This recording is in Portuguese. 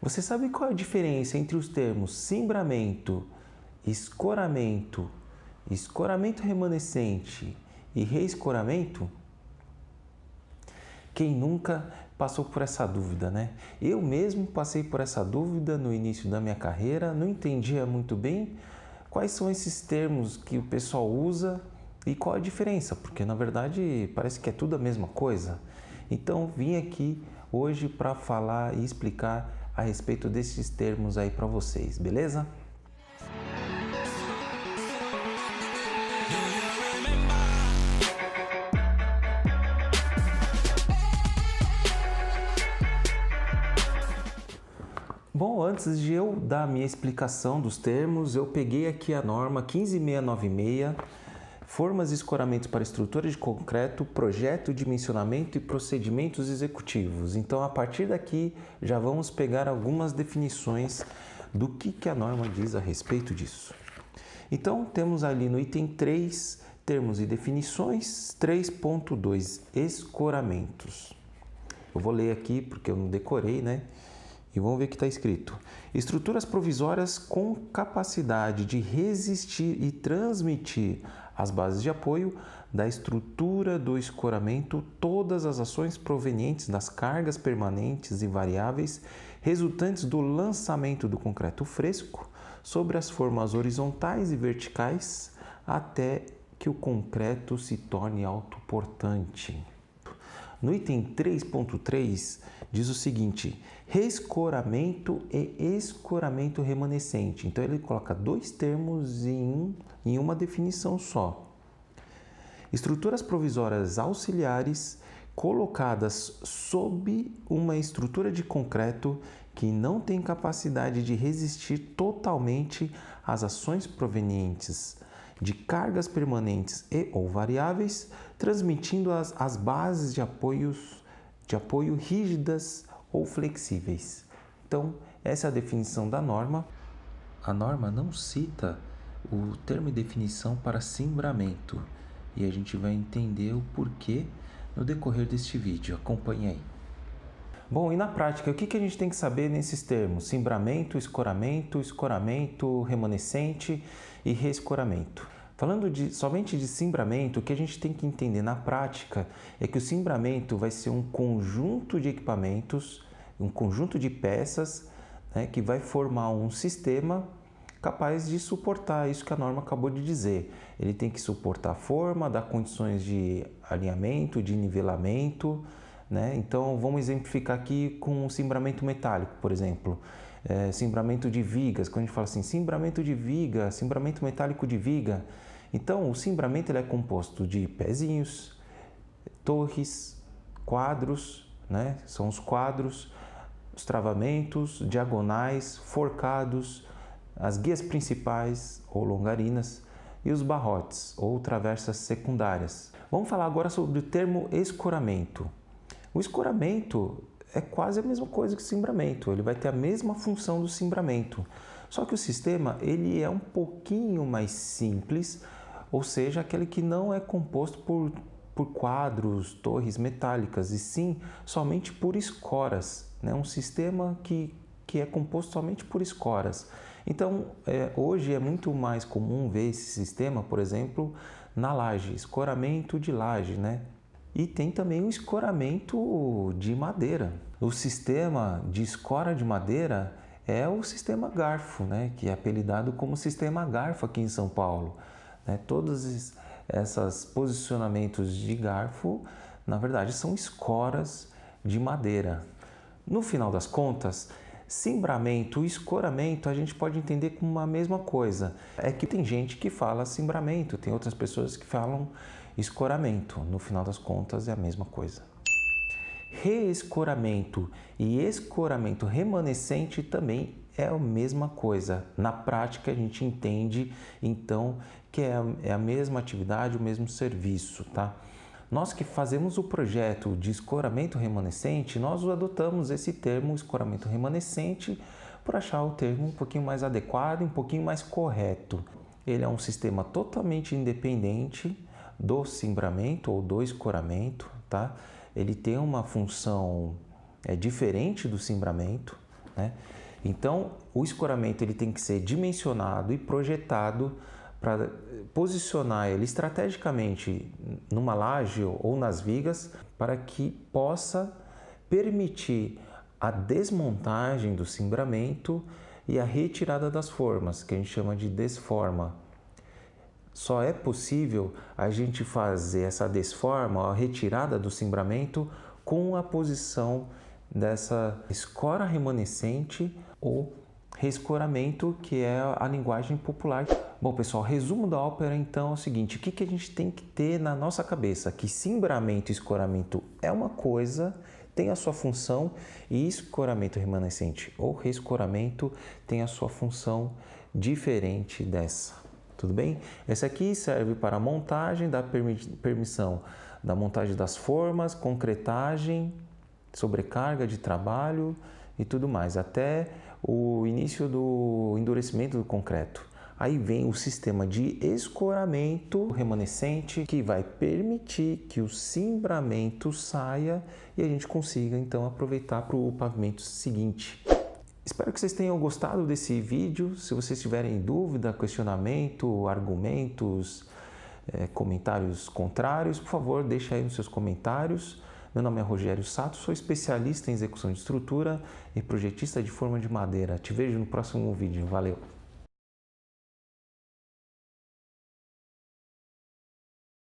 Você sabe qual é a diferença entre os termos cimbramento, escoramento, escoramento remanescente e reescoramento? Quem nunca passou por essa dúvida, né? Eu mesmo passei por essa dúvida no início da minha carreira, não entendia muito bem quais são esses termos que o pessoal usa e qual a diferença, porque na verdade parece que é tudo a mesma coisa. Então vim aqui hoje para falar e explicar a respeito desses termos aí para vocês, beleza? Bom, antes de eu dar a minha explicação dos termos, eu peguei aqui a norma 15696, formas e escoramentos para estrutura de concreto, projeto, dimensionamento e procedimentos executivos. Então, a partir daqui, já vamos pegar algumas definições do que a norma diz a respeito disso. Então, temos ali no item 3, termos e definições, 3.2, escoramentos. Eu vou ler aqui porque eu não decorei, né? E vamos ver o que está escrito. Estruturas provisórias com capacidade de resistir e transmitir às bases de apoio da estrutura do escoramento todas as ações provenientes das cargas permanentes e variáveis resultantes do lançamento do concreto fresco sobre as formas horizontais e verticais até que o concreto se torne autoportante. No item 3.3 diz o seguinte: reescoramento e escoramento remanescente. Então ele coloca dois termos em uma definição só. Estruturas provisórias auxiliares colocadas sob uma estrutura de concreto que não tem capacidade de resistir totalmente às ações provenientes de cargas permanentes e ou variáveis, transmitindo as bases de apoio rígidas ou flexíveis. Então, essa é a definição da norma. A norma não cita o termo e definição para cimbramento e a gente vai entender o porquê no decorrer deste vídeo. Acompanhe aí. Bom, e na prática, o que a gente tem que saber nesses termos? Cimbramento, escoramento remanescente e reescoramento. Falando somente de cimbramento, o que a gente tem que entender na prática é que o cimbramento vai ser um conjunto de equipamentos, um conjunto de peças, né, que vai formar um sistema capaz de suportar isso que a norma acabou de dizer. Ele tem que suportar a forma, dar condições de alinhamento, de nivelamento, né? Então vamos exemplificar aqui com o cimbramento metálico, por exemplo. Cimbramento de vigas, quando a gente fala assim, cimbramento de viga, cimbramento metálico de viga. Então o cimbramento ele é composto de pezinhos, torres, quadros, né? São os quadros, os travamentos, diagonais, forcados, as guias principais ou longarinas e os barrotes ou traversas secundárias. Vamos falar agora sobre o termo escoramento. O escoramento é quase a mesma coisa que o cimbramento, ele vai ter a mesma função do cimbramento, só que o sistema ele é um pouquinho mais simples, ou seja, aquele que não é composto por quadros, torres metálicas, e sim somente por escoras, né? Um sistema que é composto somente por escoras. Então, hoje é muito mais comum ver esse sistema, por exemplo, na laje, escoramento de laje, né? E tem também o escoramento de madeira. O sistema de escora de madeira é o sistema garfo, né? Que é apelidado como sistema garfo aqui em São Paulo, né? Todos esses posicionamentos de garfo, na verdade, são escoras de madeira. No final das contas, cimbramento e escoramento a gente pode entender como uma mesma coisa. É que tem gente que fala cimbramento, tem outras pessoas que falam escoramento. No final das contas é a mesma coisa. Reescoramento e escoramento remanescente também é a mesma coisa. Na prática a gente entende então que é a mesma atividade, o mesmo serviço, tá? Nós que fazemos o projeto de escoramento remanescente, nós adotamos esse termo escoramento remanescente por achar o termo um pouquinho mais adequado, um pouquinho mais correto. Ele é um sistema totalmente independente do cimbramento ou do escoramento, tá? Ele tem uma função diferente do cimbramento, né? Então, o escoramento ele tem que ser dimensionado e projetado para posicionar ele estrategicamente numa laje ou nas vigas para que possa permitir a desmontagem do cimbramento e a retirada das formas, que a gente chama de desforma. Só é possível a gente fazer essa desforma, a retirada do cimbramento, com a posição dessa escora remanescente ou reescoramento, que é a linguagem popular. Bom, pessoal, resumo da ópera então é o seguinte: o que a gente tem que ter na nossa cabeça? Que cimbramento e escoramento é uma coisa, tem a sua função, e escoramento remanescente ou reescoramento tem a sua função diferente dessa. Tudo bem? Esse aqui serve para a montagem, da permissão da montagem das formas, concretagem, sobrecarga de trabalho e tudo mais, até o início do endurecimento do concreto. Aí vem o sistema de escoramento remanescente, que vai permitir que o cimbramento saia e a gente consiga então aproveitar para o pavimento seguinte. Espero que vocês tenham gostado desse vídeo. Se vocês tiverem dúvida, questionamento, argumentos, comentários contrários, por favor, deixe aí nos seus comentários. Meu nome é Rogério Sato, sou especialista em execução de estrutura e projetista de forma de madeira. Te vejo no próximo vídeo. Valeu!